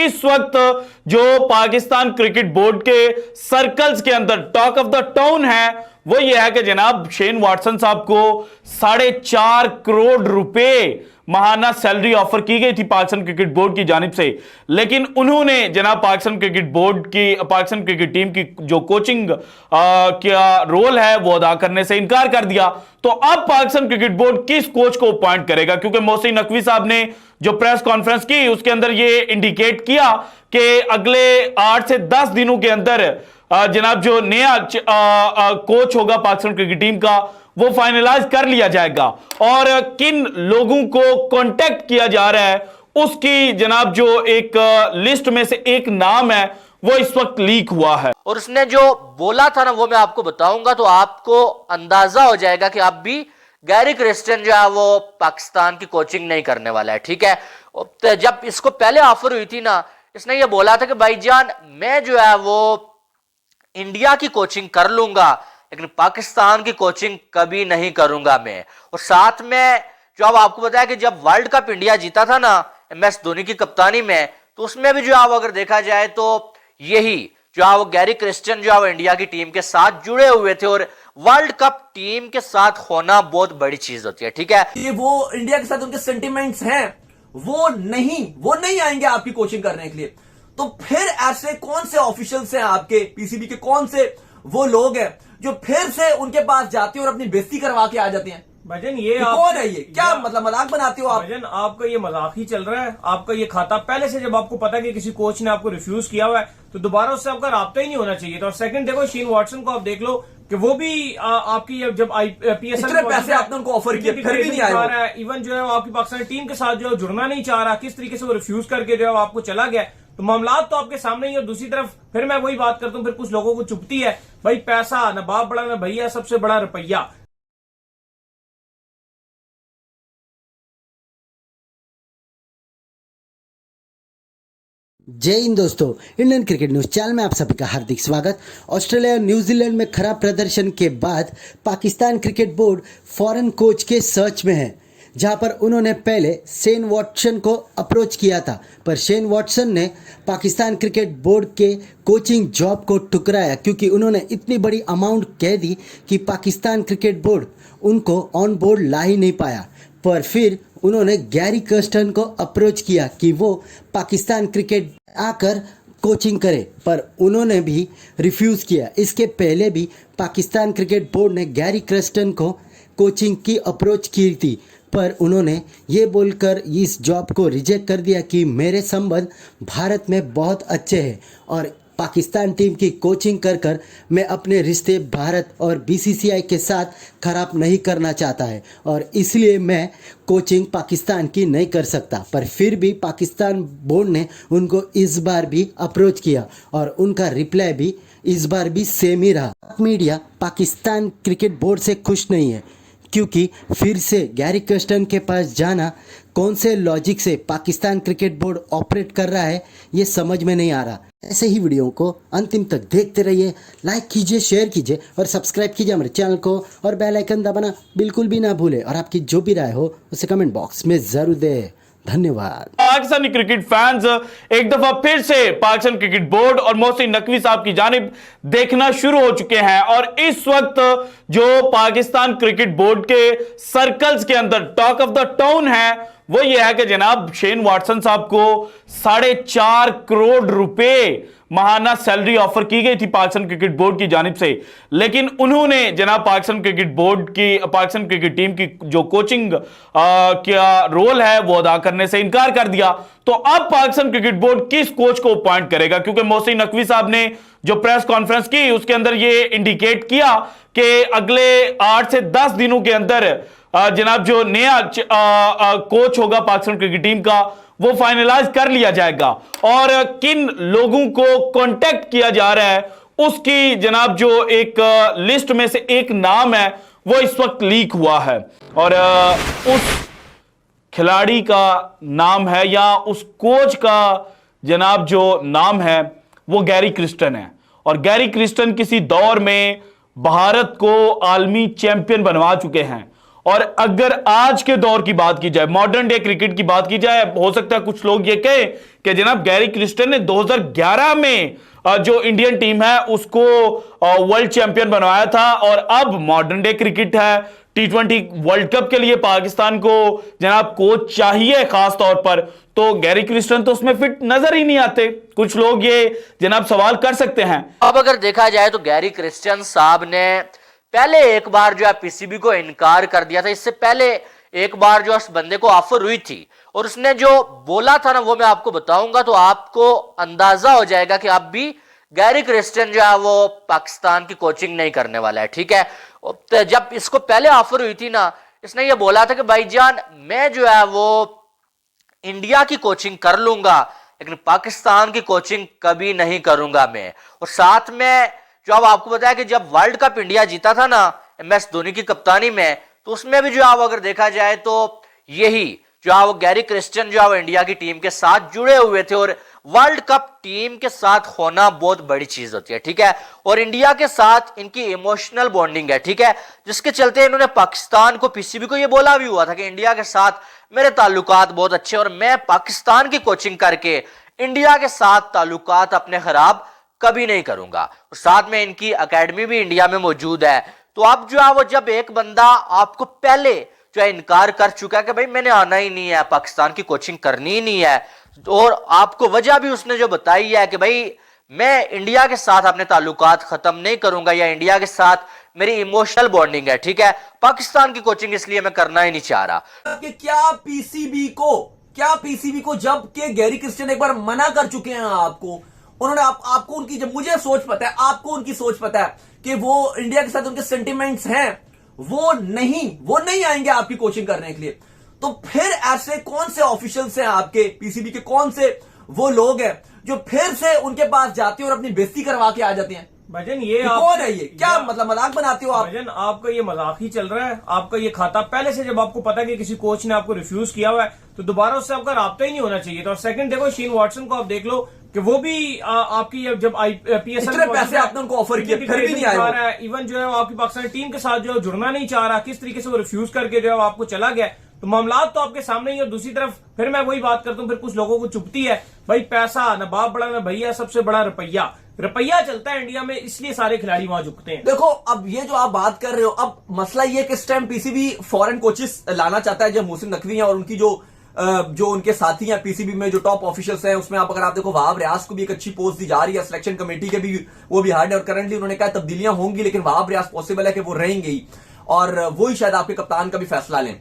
इस वक्त जो पाकिस्तान क्रिकेट बोर्ड के सर्कल्स के अंदर टॉक ऑफ द टाउन है वो ये है कि जनाब शेन वॉटसन साहब को 4.5 करोड़ रुपए महाना सैलरी ऑफर की गई थी पाकिस्तान क्रिकेट बोर्ड की जानिब से, लेकिन उन्होंने जनाब पाकिस्तान क्रिकेट टीम की जो कोचिंग का रोल है वो अदा करने से इनकार कर दिया। तो अब पाकिस्तान क्रिकेट बोर्ड किस कोच को अपॉइंट करेगा, क्योंकि मोहसिन नकवी साहब ने जो प्रेस कॉन्फ्रेंस की उसके अंदर ये इंडिकेट किया कि अगले 8 से 10 दिनों के अंदर जनाब जो नया कोच होगा पाकिस्तान क्रिकेट टीम का वो फाइनलाइज कर लिया जाएगा और किन लोगों को कांटेक्ट किया जा रहा है उसकी जनाब जो एक लिस्ट में से एक नाम है वो इस वक्त लीक हुआ है। और उसने जो बोला था ना वो मैं आपको बताऊंगा तो आपको अंदाजा हो जाएगा कि अब भी गैरी क्रिस्टियन जो है वो पाकिस्तान की कोचिंग नहीं करने वाला है। ठीक है, तो जब इसको पहले ऑफर हुई थी ना, इसने ये बोला था कि भाईजान मैं जो है वो इंडिया की कोचिंग कर लूंगा लेकिन पाकिस्तान की कोचिंग कभी नहीं करूंगा मैं। और साथ में जो अब आपको बताया कि जब वर्ल्ड कप इंडिया जीता था ना MS धोनी की कप्तानी में, तो उसमें भी जो है अगर देखा जाए तो यही जो है वो गैरी क्रिस्टियन जो है वो इंडिया की टीम के साथ जुड़े हुए थे और वर्ल्ड कप टीम के साथ होना बहुत बड़ी चीज होती है। ठीक है, ये वो इंडिया के साथ उनके सेंटिमेंट्स हैं, वो नहीं आएंगे आपकी कोचिंग करने के लिए। तो फिर ऐसे कौन से ऑफिशियल्स हैं आपके PCB के, कौन से वो लोग हैं जो फिर से उनके पास जाते हैं और अपनी बेइज्जती करवा के आ जाते हैं? भजन ये कौन है ये? क्या मतलब मजाक बनाते हो आप? भजन आपका ये मजाक ही चल रहा है। आपका ये खाता पहले से जब आपको पता है कि किसी कोच ने आपको रिफ्यूज किया हुआ है तो दोबारा उससे आपका राब्ता ही नहीं होना चाहिए था। और सेकंड देखो शेन वॉटसन को आप देख लो कि वो भी आपकी जब IPSL पैसे आपने उनको ऑफर किए फिर भी नहीं आया। इवन जो है वो आपकी पाकिस्तान टीम के साथ जो जुड़ना नहीं चाह रहा, किस तरीके से वो रिफ्यूज करके जो है आपको चला गया। तो मामला तो आपके सामने ही। और दूसरी तरफ फिर मैं वही बात करता हूं, फिर कुछ लोगों को चुपती है भाई पैसा, न बाप बड़ा न भैया, सबसे बड़ा रुपया। जय हिंद दोस्तों, इंडियन क्रिकेट न्यूज चैनल में आप सभी का हार्दिक स्वागत। ऑस्ट्रेलिया और न्यूजीलैंड में खराब प्रदर्शन के बाद Pakistan cricket board foreign coach के सर्च में है, जहां पर उन्होंने पहले शेन वॉटसन को अप्रोच किया था, पर शेन वॉटसन ने पाकिस्तान क्रिकेट बोर्ड के कोचिंग जॉब को ठुकराया क्योंकि उन्होंने इतनी बड़ी अमाउंट कह दी कि पाकिस्तान क्रिकेट बोर्ड उनको ऑन बोर्ड ला ही नहीं पाया। पर फिर उन्होंने गैरी कर्स्टन को अप्रोच किया कि वो पाकिस्तान क्रिकेट आकर कोचिंग करे, पर उन्होंने भी रिफ्यूज़ किया। इसके पहले भी पाकिस्तान क्रिकेट बोर्ड ने गैरी कर्स्टन को कोचिंग की अप्रोच की थी, पर उन्होंने ये बोलकर इस जॉब को रिजेक्ट कर दिया कि मेरे संबंध भारत में बहुत अच्छे हैं और पाकिस्तान टीम की कोचिंग कर कर मैं अपने रिश्ते भारत और BCCI के साथ ख़राब नहीं करना चाहता है और इसलिए मैं कोचिंग पाकिस्तान की नहीं कर सकता। पर फिर भी पाकिस्तान बोर्ड ने उनको इस बार भी अप्रोच किया और उनका रिप्लाई भी इस बार भी सेम ही रहा। मीडिया पाकिस्तान क्रिकेट बोर्ड से खुश नहीं है क्योंकि फिर से गैरी कर्स्टन के पास जाना कौन से लॉजिक से पाकिस्तान क्रिकेट बोर्ड ऑपरेट कर रहा है ये समझ में नहीं आ रहा। ऐसे ही वीडियो को अंतिम तक देखते रहिए, लाइक कीजिए, शेयर कीजिए और सब्सक्राइब कीजिए हमारे चैनल को और बेल आइकन दबाना बिल्कुल भी ना भूलें और आपकी जो भी राय हो उसे कमेंट बॉक्स में ज़रूर दें। धन्यवाद। पाकिस्तानी क्रिकेट फैंस एक दफा फिर से पाकिस्तान क्रिकेट बोर्ड और मोहसिन नकवी साहब की जानिब देखना शुरू हो चुके हैं और इस वक्त जो पाकिस्तान क्रिकेट बोर्ड के सर्कल्स के अंदर टॉक ऑफ द टाउन है वो ये है कि जनाब शेन वॉटसन साहब को 4.5 करोड़ रुपए महाना सैलरी ऑफर की गई थी पाकिस्तान क्रिकेट बोर्ड की जानिब से, लेकिन उन्होंने जनाब पाकिस्तान क्रिकेट टीम की जो कोचिंग का रोल है वो अदा करने से इनकार कर दिया। तो अब पाकिस्तान क्रिकेट बोर्ड किस कोच को अपॉइंट करेगा, क्योंकि मोहसिन नकवी साहब ने जो प्रेस कॉन्फ्रेंस की उसके अंदर ये इंडिकेट किया कि अगले 8 से 10 दिनों के अंदर जनाब जो नया कोच होगा पाकिस्तान क्रिकेट टीम का वो फाइनलाइज कर लिया जाएगा और किन लोगों को कांटेक्ट किया जा रहा है उसकी जनाब जो एक लिस्ट में से एक नाम है वो इस वक्त लीक हुआ है और उस खिलाड़ी का नाम है या उस कोच का जनाब जो नाम है वो गैरी क्रिस्टन है। और गैरी क्रिस्टन किसी दौर में भारत को आलमी चैंपियन बनवा चुके हैं और अगर आज के दौर की बात की जाए, मॉडर्न डे क्रिकेट की बात की जाए, हो सकता है कुछ लोग ये कहे कि जनाब गैरी क्रिस्टन ने 2011 में जो इंडियन टीम है उसको वर्ल्ड चैंपियन बनवाया था और अब मॉडर्न डे क्रिकेट है, T20 वर्ल्ड कप के लिए पाकिस्तान को जनाब कोच चाहिए खास तौर पर, तो गैरी क्रिस्टन तो उसमें फिट नजर ही नहीं आते। कुछ लोग ये जनाब सवाल कर सकते हैं। अब अगर देखा जाए तो गैरी क्रिस्टन साहब ने पहले एक बार जो है पीसीबी को इनकार कर दिया था। इससे पहले एक बार जो उस बंदे को ऑफर हुई थी और उसने जो बोला था ना वो मैं आपको बताऊंगा तो आपको अंदाजा हो जाएगा कि आप भी गैरी क्रिस्टन जो है वो पाकिस्तान की कोचिंग नहीं करने वाला है, ठीक है। तो जब इसको पहले ऑफर हुई थी ना, इसने ये बोला था कि भाईजान मैं जो है वो इंडिया की कोचिंग कर लूंगा लेकिन पाकिस्तान की कोचिंग कभी नहीं करूंगा मैं। और साथ में जो अब आपको बताया कि जब वर्ल्ड कप इंडिया जीता था ना MS धोनी की कप्तानी में, तो उसमें भी जो है अगर देखा जाए तो यही जो है वो गैरी क्रिस्टन जो है वो इंडिया की टीम के साथ जुड़े हुए थे। और वर्ल्ड कप टीम के साथ होना बहुत बड़ी चीज होती है, ठीक है। और इंडिया के साथ इनकी इमोशनल बॉन्डिंग है, ठीक है, जिसके चलते इन्होंने पाकिस्तान को, पीसीबी को ये बोला भी हुआ था कि इंडिया के साथ मेरे ताल्लुकात बहुत अच्छे और मैं पाकिस्तान की कोचिंग करके इंडिया के साथ ताल्लुकात अपने खराब कभी नहीं करूंगा। और साथ में इनकी एकेडमी भी इंडिया में मौजूद है। तो अब जो है वो जब एक बंदा आपको पहले जो है इनकार कर चुका है कि भाई मैंने आना ही नहीं है, पाकिस्तान की कोचिंग करनी ही नहीं है, और आपको वजह भी उसने जो बताई है कि भाई मैं इंडिया के साथ अपने ताल्लुकात खत्म नहीं करूंगा या इंडिया के साथ मेरी इमोशनल बॉन्डिंग है, ठीक है, पाकिस्तान की कोचिंग इसलिए मैं करना ही नहीं चाह रहा। कि क्या पीसीबी को जब के गैरी क्रिस्टन एक बार मना कर चुके हैं आपको, उन्होंने आपको उनकी, जब मुझे सोच पता है, आपको उनकी सोच पता है कि वो इंडिया के साथ उनके सेंटिमेंट्स हैं, वो नहीं आएंगे आपकी कोचिंग करने के लिए, तो फिर ऐसे कौन से ऑफिशियल्स हैं आपके पीसीबी के, कौन से वो लोग हैं जो फिर से उनके पास जाते हैं और अपनी बेइज्जती करवा के आ जाते हैं? भजन ये कौन है? ये क्या मतलब मजाक बनाते हो आप? भजन आपका ये मजाक ही चल रहा है। आपका ये खाता पहले से जब आपको पता है कि किसी कोच ने आपको रिफ्यूज किया हुआ है तो दोबारा उससे आपका राब्ता ही नहीं होना चाहिए था। और सेकंड देखो शेन वॉटसन को आप देख लो कि वो भी आपकी जब PSL इतने पैसे आपने उनको ऑफर किए फिर भी नहीं आया। इवन जो है वो आपकी पाकिस्तान टीम के साथ जो है जुड़ना नहीं चाह रहा, किस तरीके से वो रिफ्यूज करके जो है आपको चला गया। तो मामला तो आपके सामने ही। और दूसरी तरफ फिर मैं वही बात करता हूँ, फिर कुछ लोगों को चुभती है भाई पैसा, ना बाप बड़ा ना भैया, सबसे बड़ा रुपया चलता है इंडिया में, इसलिए सारे खिलाड़ी वहां झुकते हैं। देखो अब ये जो आप बात कर रहे हो, अब मसला ये कि इस टाइम पीसीबी फॉरेन कोचेस लाना चाहता है, जो मोहसिन नकवी हैं और उनकी जो उनके साथी हैं पीसीबी में जो टॉप ऑफिशियल्स हैं, उसमें अगर आप देखो वहाब रियाज को भी एक अच्छी पोस्ट दी जा रही है, सिलेक्शन कमेटी के भी वो भी हार्ड है और करंटली उन्होंने कहा तब्दीलियां होंगी लेकिन वहाब रियाज पॉसिबल है कि वो रहेंगे ही और वो ही शायद आपके कप्तान का भी फैसला लें।